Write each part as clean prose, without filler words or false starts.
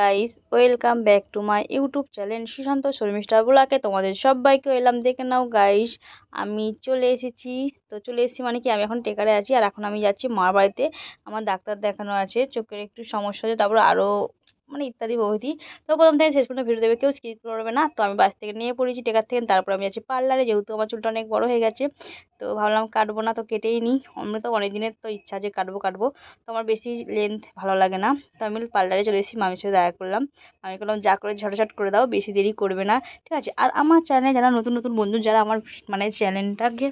Guys, welcome back to my YouTube channel Sushant Sharmistha ব্লগে তোমাদের সবাইকে এলাম। দেখে নাও গাইস, আমি চলে এসেছি। তো চলে এসেছি মানে কি, আমি এখন টেকারে আছি আর এখন আমি যাচ্ছি মার বাড়িতে। আমার ডাক্তার দেখানো আছে, চোখের একটু সমস্যা আছে, তারপর আরও মানে ইত্যাদি বহুতি। তো প্রথম থেকে শেষ পর্যন্ত ভিডিও দেবে, কেউ স্কিপ করবে না। তো আমি বাস থেকে নিয়ে পড়েছি টেকার থেকে, তারপর আমি যাচ্ছি পার্লারে, যেহেতু আমার চুলটা অনেক বড় হয়ে গেছে। তো ভাবলাম কাটবো না, তো কেটেই নিই। আমরা তো অনেক দিনের তো ইচ্ছা যে কাটবো। তো আমার বেশি লেন্থ ভালো লাগে না, তো আমি পার্লারে চলে এসেছি, মামির সাথে দেখা করলাম। আমি বললাম যা করে ঝটঝট করে দাও, বেশি দেরি করবে না, ঠিক আছে। আর আমার চ্যানেলে যারা নতুন নতুন বন্ধু, যারা আমার মানে চ্যানেলটাকে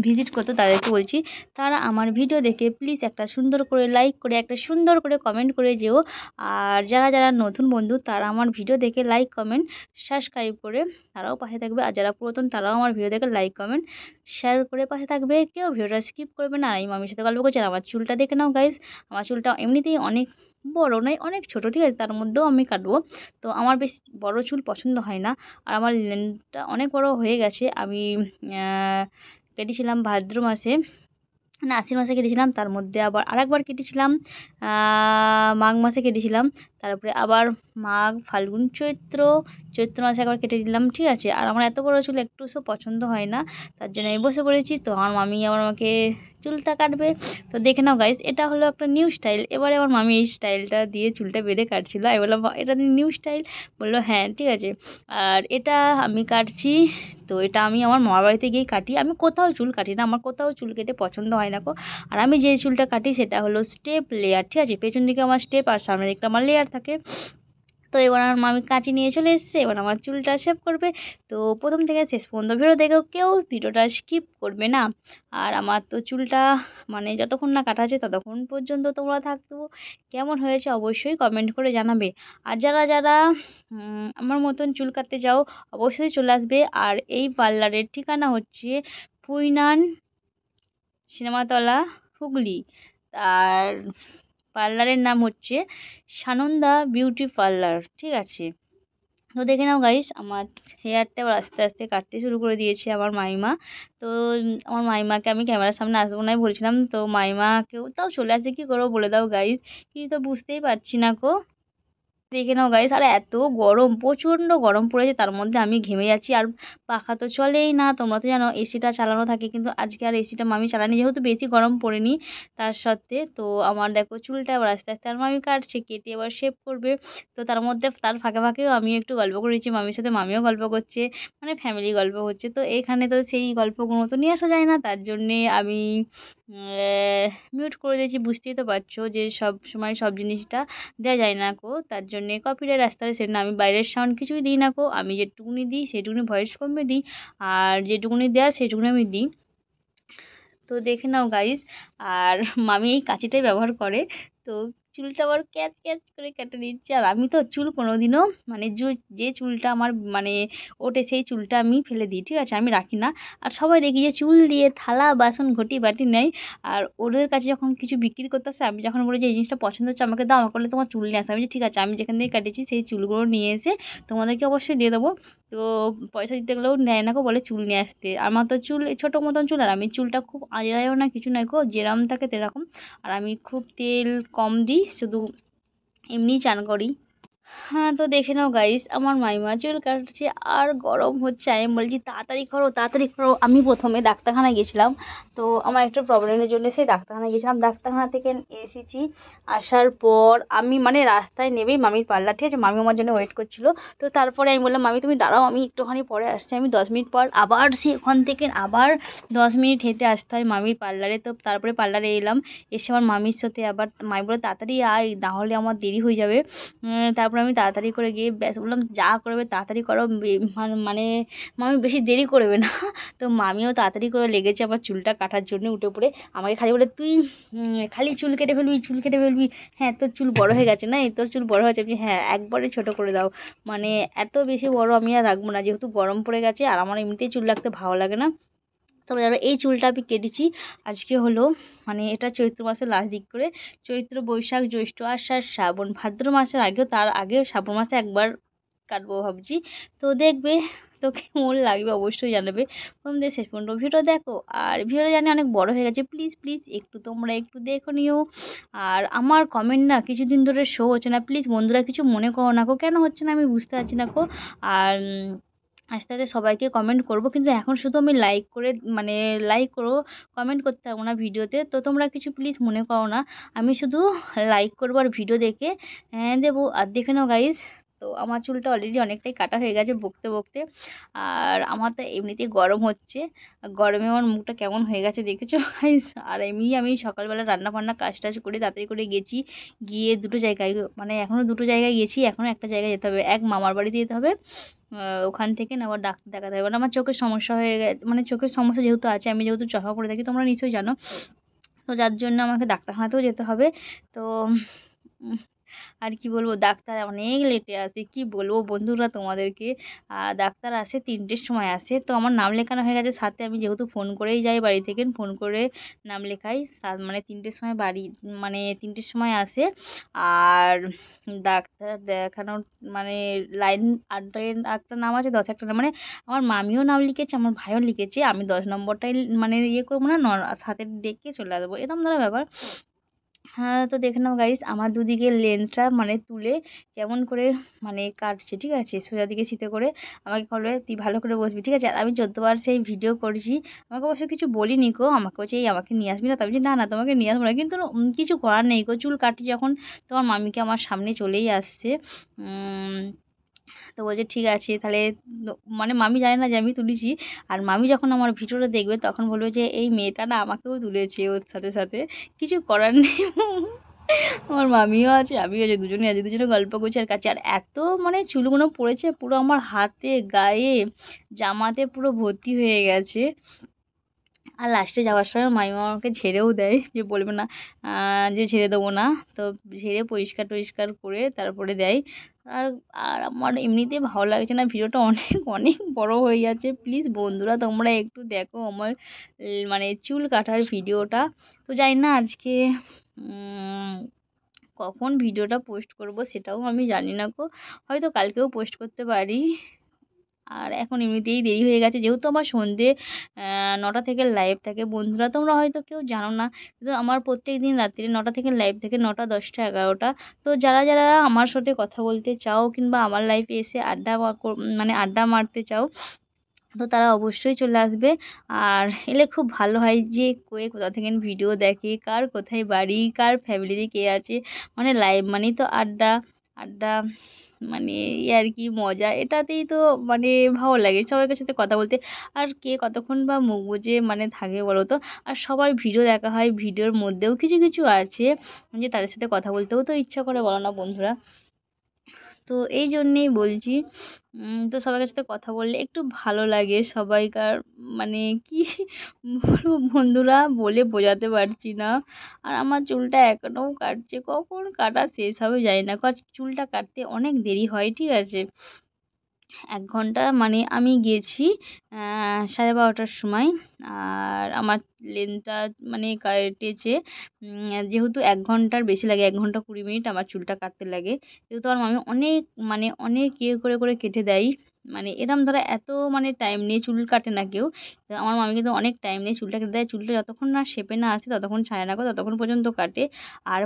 ভিজিট করতো, তাদেরকে বলছি তারা আমার ভিডিও দেখে প্লিজ একটা সুন্দর করে লাইক করে, একটা সুন্দর করে কমেন্ট করে যেও। আর যারা যারা নতুন বন্ধু, তারা আমার ভিডিও দেখে লাইক কমেন্ট সাবস্ক্রাইব করে তারাও পাশে থাকবে। আর যারা পুরাতন, তারাও আমার ভিডিও দেখে লাইক কমেন্ট শেয়ার করে পাশে থাকবে। কেউ ভিডিওটা স্কিপ করবে না। আমি মামির সাথে গল্প করছি, আর আমার চুলটা দেখে নাও গাইস। আমার চুলটা এমনিতেই অনেক বড় নয়, অনেক ছোট, ঠিক আছে, তার মধ্যেও আমি কাটবো। তো আমার বেশ বড় চুল পছন্দ হয় না, আর আমার লেন্থটা অনেক বড় হয়ে গেছে। আমি কেটেছিলাম ভাদ্র মাসে, না আশ্বিন মাসে কেটেছিলাম, তার মধ্যে আবার আরেকবার কেটেছিলাম মাঘ মাসে কেটেছিলাম, তারপরে আবার মাঘ ফাল্গুন চৈত্র মাসে একবার কেটে দিলাম, ঠিক আছে। আর আমার এত বড় চুল একটু সব পছন্দ হয় না, তার জন্য আমি বসে পড়েছি। তো আমার মামি আবার আমাকে চুলটা কাটবে। তো দেখে নাও গাইস, এটা হলো একটা নিউ স্টাইল। এবারে আমার মামি এই স্টাইলটা দিয়ে চুলটা বেঁধে কাটছিল। আমি বললাম এটা নিউ স্টাইল? বললো হ্যাঁ, ঠিক আছে। আর এটা আমি কাটছি, তো এটা আমি আমার মামার বাড়িতে গিয়ে কাটি। আমি কোথাও চুল কাটি না, আমার কোথাও চুল কেটে পছন্দ হয় না গো। আর আমি যে চুলটা কাটি সেটা হলো স্টেপ লেয়ার, ঠিক আছে। পেছন দিকে আমার স্টেপ আর সামনের দিকে আমার লেয়ার থাকে। তো এবার আমার মামি কাঁচি নিয়ে চলে এসেছে, এবার আমার চুলটা শেভ করবে। তো প্রথম থেকে শেষ পর্যন্ত ভিডিও দেখেও কেউ ভিডিওটা স্কিপ করবে না। আর আমার তো চুলটা মানে যতক্ষণ না কাটা আছে ততক্ষণ পর্যন্ত তোমরা থাকতো। কেমন হয়েছে অবশ্যই কমেন্ট করে জানাবে। আর যারা যারা আমার মতন চুল কাটতে যাও, অবশ্যই চলে আসবে। আর এই পার্লারের ঠিকানা হচ্ছে পুইনান সিনেমাতলা, হুগলি। আর পার্লারের নাম হচ্ছে সানন্দা বিউটি পার্লার, ঠিক আছে। তো দেখে নাও গাইস, আমার হেয়ারটা আবার আস্তে আস্তে কাটতে শুরু করে দিয়েছে আমার মাইমা। তো আমার মাইমাকে আমি ক্যামেরার সামনে আসবো না বলছিলাম, তো মাইমাকেও তাও চলে আসে, কী করবো বলে দাও গাইস, কিছু তো বুঝতেই পারছি না গো। দেখে নাও গাইস, আর এত গরম, প্রচণ্ড গরম পড়েছে, তার মধ্যে আমি ঘেমে যাচ্ছি। আর পাখা তো চলেই না, তোমরা তো জানো এসিটা চালানো থাকে, কিন্তু আজকে আর এসিটা মামি চালানি, যেহেতু বেশি গরম পড়েনি তার সত্ত্বে। তো আমার দেখো চুলটা আবার আস্তে আস্তে আর মামি কাটছে, কেটে আবার শেভ করবে। তো তার মধ্যে তার ফাঁকে ফাঁকেও আমি একটু গল্প করেছি মামির সাথে, মামিও গল্প করছে, মানে ফ্যামিলি গল্প হচ্ছে। তো এখানে তো সেই গল্পগুলো তো নিয়ে আসা যায় না, তার জন্যে আমি মিউট করে দিয়েছি। বুঝতেই তো পারছো যে সব সময় সব জিনিসটা দেওয়া যায় না গো, তার জন্যে কপিরাইট রাস্তায় সে না, আমি বাইরের সাউন্ড কিছুই দিই না গো। আমি যেটুকুনি দিই সেটুকুনি ভয়েস কমে দিই, আর যেটুকুনি দেওয়া সেটুকুনি আমি দিই। তো দেখে নাও গাইস। আর মামি এই কাঁচিটাই ব্যবহার করে। তো চুলটা আবার ক্যাচ ক্যাচ করে কেটে দিচ্ছে। আর আমি তো চুল কোনোদিনও মানে যে চুলটা আমার মানে ওঠে সেই চুলটা আমি ফেলে দিই, ঠিক আছে, আমি রাখি না। আর সবাই দেখি যে চুল দিয়ে থালা বাসন ঘটি বাটি নেয়। আর ওদের কাছে যখন কিছু বিক্রি করতে আসে, আমি যখন বলি যে এই জিনিসটা পছন্দ হচ্ছে আমাকে দাও, আমাকে বলে তোমার চুল নিয়ে আসে। আমি বলি ঠিক আছে, আমি যেখান থেকে কাটিয়েছি সেই চুলগুলো নিয়ে এসে তোমাদেরকে অবশ্যই দিয়ে দেবো। তো পয়সা দিতে গেলেও নেয় না গো, বলে চুল নিয়ে আসতে। আমার তো চুল ছোটো মতন চুল, আর আমি চুলটা খুব আজরাইও না, কিছু নয় গো, যেরকম থাকে সেরকম। আর আমি খুব তেল কম দিই, শুধু এমনিই চান করি। হ্যাঁ, তো দেখে নাও গাইস, আমার মাইমা চুল কাটছে আর গরম হচ্ছে। আমি বলছি তাড়াতাড়ি করো তাড়াতাড়ি করো। আমি প্রথমে ডাক্তারখানায় গেছিলাম, তো আমার একটা প্রবলেমের জন্য সেই ডাক্তারখানায় গেছিলাম। ডাক্তারখানা থেকে এসেছি, আসার পর আমি মানে রাস্তায় নেমেই মামির পার্লার, ঠিক আছে, মামি আমার জন্য ওয়েট করছিল। তো তারপরে আমি বললাম মামি তুমি দাঁড়াও, আমি একটুখানি পরে আসছি। আমি 10 মিনিট পর আবার ওখান থেকে আবার 10 মিনিট হেঁটে আসতে হয় মামির পার্লারে। তো তারপরে পার্লারে এলাম, এসে আমার মামির সাথে আবার মামি বলে তাড়াতাড়ি আয়, নাহলে আমার দেরি হয়ে যাবে। তারপর আমি তাড়াতাড়ি করে গিয়ে ব্যাস বললাম যা করবে তাড়াতাড়ি করো, মানে মামি বেশি দেরি করবে না। তো মামিও তাড়াতাড়ি করে লেগেছে আমার চুলটা কাটার জন্য, উঠে পড়ে আমাকে খালি বলে তুই খালি চুল কেটে ফেলবি, চুল কেটে ফেলবি। হ্যাঁ, তোর চুল বড় হয়ে গেছে না, তোর চুল বড় হয়েছে। আমি হ্যাঁ, একবারে ছোট করে দাও, মানে এত বেশি বড় আমি আর রাখবো না, যেহেতু গরম পড়ে গেছে আর আমার এমনিতেই চুল রাখতে ভালো লাগে না। তবে ধরো এই চুলটা আমি কেটেছি আজকে হলো মানে এটা চৈত্র মাসের লাস্ট দিক করে, চৈত্র বৈশাখ জ্যৈষ্ঠ আষাঢ় শ্রাবণ ভাদ্র মাসের আগেও, তার আগেও শ্রাবণ মাসে একবার কাটবো ভাবছি। তো দেখবে, তো কেমন লাগবে অবশ্যই জানাবে। প্রথম থেকে শেষ পর্যন্ত ভিডিও দেখো। আর ভিডিওটা জানি অনেক বড় হয়ে গেছে, প্লিজ প্লিজ একটু তোমরা একটু দেখো নিও। আর আমার কমেন্ট না কিছুদিন ধরে শো হচ্ছে না, প্লিজ বন্ধুরা কিছু মনে করো না গো, কেন হচ্ছে না আমি বুঝতে পারছি না গো। আর আস্তে আস্তে সবাইকে কমেন্ট করব, কিন্তু এখন শুধু আমি লাইক করে মানে লাইক করো, কমেন্ট করতে পারবো না ভিডিওতে। তো তোমরা কিছু প্লিজ মনে করো না, আমি শুধু লাইক করবো আর ভিডিও দেখে দেবো। আর দেখে নাও গাইজ, তো আমার চুলটা অলরেডি অনেকটাই কাটা হয়ে গেছে বকতে বকতে। আর আমার তো এমনিতেই গরম হচ্ছে, গরমে আমার মুখটা কেমন হয়ে গেছে দেখেছো গাইজ। আর এমনি আমি সকালবেলা রান্না বান্না কাজ টাজ করে তাড়াতাড়ি করে গেছি, গিয়ে দুটো জায়গায় মানে এখনও দুটো জায়গায় গেছি, এখনও একটা জায়গায় যেতে হবে, এক মামার বাড়িতে যেতে হবে। ওখান থেকে না আবার ডাক্তার দেখাতে হবে, মানে আমার চোখের সমস্যা হয়ে গেছে, মানে চোখের সমস্যা যেহেতু আছে, আমি যেহেতু চশমা পরে থাকি তোমরা নিশ্চয়ই জানো, তো যার জন্য আমাকে ডাক্তারখানাতেও যেতে হবে। তো উম, আর কি বলবো, ডাক্তার অনেক লেটে আসে, কি বলবো বন্ধুরা তোমাদেরকে। ডাক্তার আসে 3টের সময় আসে, তো আমার নাম লেখানো হয়ে গেছে সাথে, আমি যেহেতু ফোন করেই যাই বাড়ি থেকে, ফোন করে নাম লেখাই মানে 3টের সময় বাড়ি, মানে 3টের সময় আসে। আর ডাক্তার দেখানোর মানে লাইন 8টা নাম আছে, 10 একটা নাম, মানে আমার মামিও নাম লিখেছে, আমার ভাইও লিখেছে, আমি 10 নম্বরটাই মানে ইয়ে করবো না, সাথে ডেকে চলে আসবো, এরকম ধরনের ব্যাপার। হ্যাঁ, তো দেখে নাও গাইস, আমার দুদিকে লেন্সটা মানে তুলে কেমন করে মানে কাটছে, ঠিক আছে, সোজা দিকে চিতে করে আমাকে বলবে তুই ভালো করে বসবি, ঠিক আছে। আর আমি 14বার সেই ভিডিও করেছি, আমাকে অবশ্য কিছু বলিনি গো, আমাকে বলছে এই আমাকে নিয়ে আসবি না, তবে না না তোমাকে নিয়ে আসবো না, কিন্তু কিছু করার নেই গো, চুল কাটি যখন, তোমার মামিকে আমার সামনে চলেই আসছে। তো বলছে ঠিক আছে তাহলে, মানে মামি জানে না যে আমি তুলেছি। আর মামি যখন আমার ভিডিওটা দেখবে তখন বলবে যে এই মেয়েটা না আমাকেও তুলেছে ওর সাথে সাথে, কিছু করার নেই। আমার মামিও আছে, আমিও আছে, দুজনে আছি, দুজনে গল্প করছি আর কাছে। আর এত মানে চুলগুলো পড়েছে পুরো আমার হাতে, গায়ে, জামাতে পুরো ভর্তি হয়ে গেছে। আর লাস্টে যাওয়ার সময় মামিমা আমাকে ঝেড়েও দেয়, যে বলবে না যে ঝেড়ে দেবো না, তো ঝেড়ে পরিষ্কার টরিষ্কার করে তারপরে দেয়। আর আর আমার এমনিতে ভালো লাগছে না, ভিডিওটা অনেক অনেক বড় হয়ে যাচ্ছে, প্লিজ বন্ধুরা তোমরা একটু দেখো আমার মানে চুল কাটার ভিডিওটা। তো জানি না আজকে কখন ভিডিওটা পোস্ট করব সেটাও আমি জানি না গো, হয়তো কালকেও পোস্ট করতে পারি। আর এখন এমনিতেই দেরি হয়ে গেছে, যেহেতু আমার সন্ধ্যে 9টা থেকে লাইভ থাকে বন্ধুরা, তোমরা হয়তো কেউ জানো না, কিন্তু আমার প্রত্যেক দিন রাত্রি 9টা থেকে লাইভ থাকে, 9টা 10টা 11টা। তো যারা যারা আমার সাথে কথা বলতে চাও কিংবা আমার লাইফে এসে মানে আড্ডা মারতে চাও, তো তারা অবশ্যই চলে আসবে। আর এলে খুব ভালো হয়, যে কোথা থেকে ভিডিও দেখে, কার কোথায় বাড়ি, কার ফ্যামিলিতে কে আছে, মানে লাইভ মানেই তো আড্ডা, আড্ডা মানে আর কি মজা, এটাতেই তো মানে ভালো লাগে সবার সাথে কথা বলতে। আর কে কতক্ষণ বা মুখ বুজে মানে থাকবে বলো তো। আর সবার ভিডিও দেখা হয়, ভিডিওর মধ্যেও কিছু কিছু আছে যে তাদের সাথে কথা বলতেও তো ইচ্ছা করে, বলো না বন্ধুরা। তো এই জন্যেই বলছি, তো সবার সাথে কথা বললে একটু ভালো লাগে সবাইকার, মানে কি বলবো বন্ধুরা, বলে বোঝাতে পারছি না। আর আমার চুলটা এখনও কাটছে, কখন কাটা শেষ হবে জানি না, কারণ চুলটা কাটতে অনেক দেরি হয়, ঠিক আছে। 1 ঘন্টা মানে আমি গেছি 12:30টার সময়। আর আমার লেনটা মানে কেটেছে, যেহেতু 1 ঘন্টার বেশি লাগে, 1 ঘন্টা 20 মিনিট আমার চুলটা কাটতে লাগে, যেহেতু আমার মামি অনেক মানে অনেক ইয়ে করে করে কেটে দেয়, মানে এরম ধরো এত মানে টাইম নিয়ে চুল কাটে না কেউ, তো আমার মামি কিন্তু অনেক টাইম নিয়ে চুলটা কেটে দেয়, চুলটা যতক্ষণ না শেপে না আসে ততক্ষণ ছায় না গো, ততক্ষণ পর্যন্ত কাটে। আর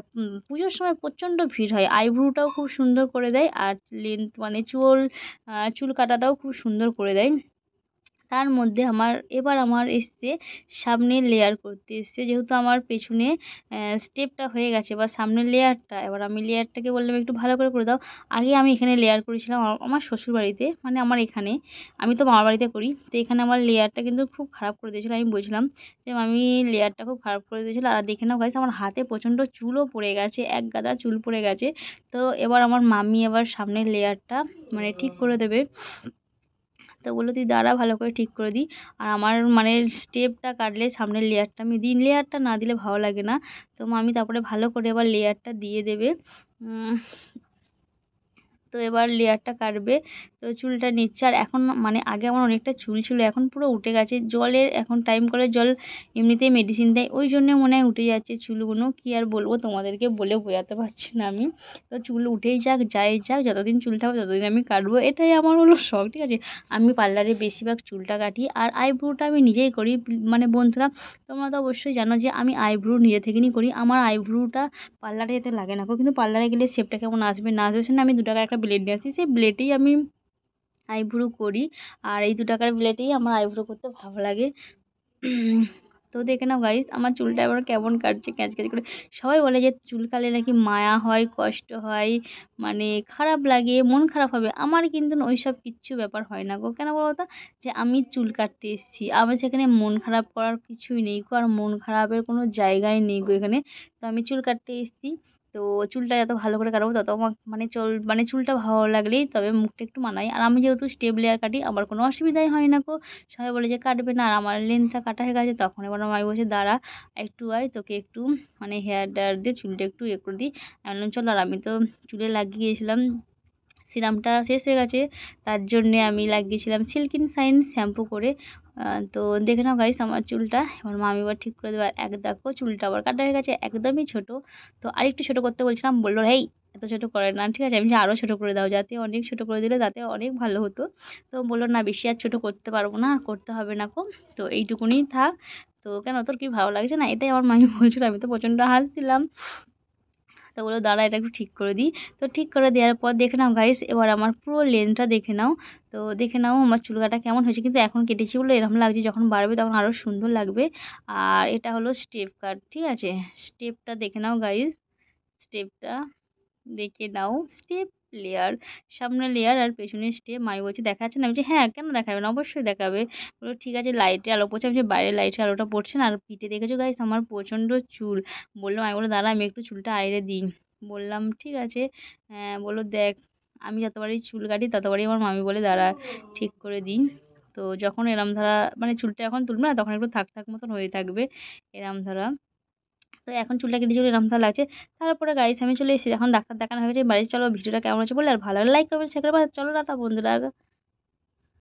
পুজোর সময় প্রচণ্ড ভিড় হয়, আইব্রোটাও খুব সুন্দর করে দেয়, আর লেন্থ মানে চুল কাটাটাও খুব সুন্দর করে দেয়। তার মধ্যে আমার এসছে সামনের লেয়ার করতে এসছে, যেহেতু আমার পেছনে স্টেপটা হয়ে গেছে বা সামনের লেয়ারটা, এবার আমি লেয়ারটাকে বললাম একটু ভালো করে করে দাও। আগে আমি এখানে লেয়ার করেছিলাম আমার শ্বশুর বাড়িতে, মানে আমার এখানে, আমি তো মামার বাড়িতে করি, তো এখানে আমার লেয়ারটা কিন্তু খুব খারাপ করে দিয়েছিলো, আমি বলছিলাম যে আমি লেয়ারটা খুব খারাপ করে দিয়েছিলো। আর দেখে নাও গাইস, আমার হাতে প্রচণ্ড চুলও পড়ে গেছে, এক গাদা চুল পড়ে গেছে। তো এবার আমার মামি এবার সামনের লেয়ারটা মানে ঠিক করে দেবে, তো বললো তুই দাঁড়া ভালো করে ঠিক করে দিই। আর আমার মানে স্টেপটা কাটলে সামনের লেয়ারটা আমি দিই, লেয়ারটা না দিলে ভালো লাগে না, তো আমি তারপরে ভালো করে এবার লেয়ারটা দিয়ে দেবে। তো এবার লেয়ারটা কাটবে, তো চুলটা নিচ্ছে। আর এখন মানে আগে আমার অনেকটা চুল ছিল, এখন পুরো উঠে গেছে। জলের এখন টাইম কলের জল এমনিতেই মেডিসিন দেয়, ওই জন্য মনে হয় উঠে যাচ্ছে চুলগুলো। কি আর বলবো তোমাদেরকে, বলে বোঝাতে পারছি না আমি। তো চুল উঠেই যাক যাই যাক, যতদিন চুল থাকবে ততদিন আমি কাটবো, এটাই আমার হলো শখ, ঠিক আছে। আমি পার্লারে বেশিরভাগ চুলটা কাটি, আর আইব্রোটা আমি নিজেই করি। মানে বন্ধুরা, তোমরা তো অবশ্যই জানো যে আমি আইব্রো নিজে থেকেই করি। আমার আইব্রোটা পার্লারে যেতে লাগে না, কিন্তু পার্লারে গেলে শেপটা কেমন আসবে না আসবে সেটা আমি 2 টাকার একটা ব্লেড নিয়ে আসি, সেই ব্লেডেই আমি আইব্রো করি। আর এই 2 টাকার ব্লেডেই আমার আইব্রো করতে ভালো লাগে। তো দেখে নাও গাইস, আমার চুলটা এবার কেমন কাটছে ক্যাচ ক্যাচ করে। সবাই বলে যে চুল কাটলে নাকি মায়া হয়, কষ্ট হয়, মানে খারাপ লাগে, মন খারাপ হবে। আমার কিন্তু ওই সব কিচ্ছু ব্যাপার হয় না গো। কেন বলো তো, যে আমি চুল কাটতে এসেছি, আমার সেখানে মন খারাপ করার কিছুই নেই গো, আর মন খারাপের কোনো জায়গায় নেই গো এখানে। তো আমি চুল কাটতে এসেছি, তো চুলটা যত ভালো করে কাটবো তত আমার মানে চুলটা ভালো লাগলেই তবে মুখটা একটু মানায়। আর আমি যেহেতু স্টেপ লেয়ার কাটি, আমার কোনো অসুবিধাই হয় না গো। সবাই বলে যে কাটবে না, আর আমার লেন্থটা কাটা হয়ে গেছে। তখন এবার আমার মামি বলছে দাঁড়া একটু আয়, তোকে একটু মানে হেয়ার ড্রায়ার দিয়ে চুলটা একটু করে দিই। আমি বললাম চলো। আর আমি তো চুলে লাগিয়েছিলাম, সিরামটা শেষ হয়ে গেছে, তার জন্যে আমি লাগিয়েছিলাম সিল্কিন শাইন শ্যাম্পু করে। তো দেখে নাও গাইস আমার চুলটা, এবার মামি এবার ঠিক করে দেবার। দেখো চুলটা আবার কাটা হয়ে গেছে, একদমই ছোট। তো আরেকটু ছোট করতে বলছিলাম, বললো হেই এত ছোট করে না, ঠিক আছে। আমি যে আরও ছোট করে দাও, যাতে অনেক ছোট করে দিলে তাতে অনেক ভালো হতো। তো বললো না বেশি আর ছোট করতে পারবো না, আর করতে হবে না কো, তো এইটুকুনি থাক। তো কেন তোর কি ভালো লাগছে না, এটাই আমার মামি বলছিল। আমি তো প্রচণ্ড হাসছিলাম। তো বললো দাঁড়া এটা একটু ঠিক করে দিই। তো ঠিক করে দেওয়ার পর দেখে নাও গাইস, এবার আমার পুরো লেন্থটা দেখে নাও। তো দেখে নাও আমার চুল কাটা কেমন হয়েছে, কিন্তু এখন কেটেছি বলে এরকম লাগছে, যখন বাড়বে তখন আরও সুন্দর লাগবে। আর এটা হলো স্টেপ কাট, ঠিক আছে। স্টেপটা দেখে নাও গাইস, স্টেপটা দেখে নাও। স্টেপ লেয়ার, সামনে লেয়ার আর পেছনে স্টেপ। মামি বলছে দেখা যাচ্ছে না, আমি বলছি হ্যাঁ কেন দেখাবে না, অবশ্যই দেখাবে। বলো ঠিক আছে, লাইটে আলো পড়ছে, আমি বলছি বাইরে লাইটে আলোটা পড়ছে না। আর পিঠে দেখেছো গাইস আমার প্রচণ্ড চুল। বললাম, আমি বলো দাঁড়া আমি একটু চুলটা আইড়ে দিই। বললাম ঠিক আছে। বলো দেখ, আমি যতবারই চুল কাটি ততবারই আমার মামি বলে দাঁড়া ঠিক করে দিই। তো যখন এরম ধরা মানে চুলটা এখন তুলবে না, তখন একটু থাক থাক মতন হয়ে থাকবে এরম ধরা। তো এখন চুলটা কেটে চলে এরকম ভালো লাগছে। তারপরে গাইস আমি চলে এসেছি, এখন ডাক্তার দেখানো হয়ে গেছে বাড়ি। চলো ভিডিওটা কেমন হচ্ছে বলে, আর ভালো লাইক করবে শেয়ার করবে। চলো টাটা বন্ধুরা।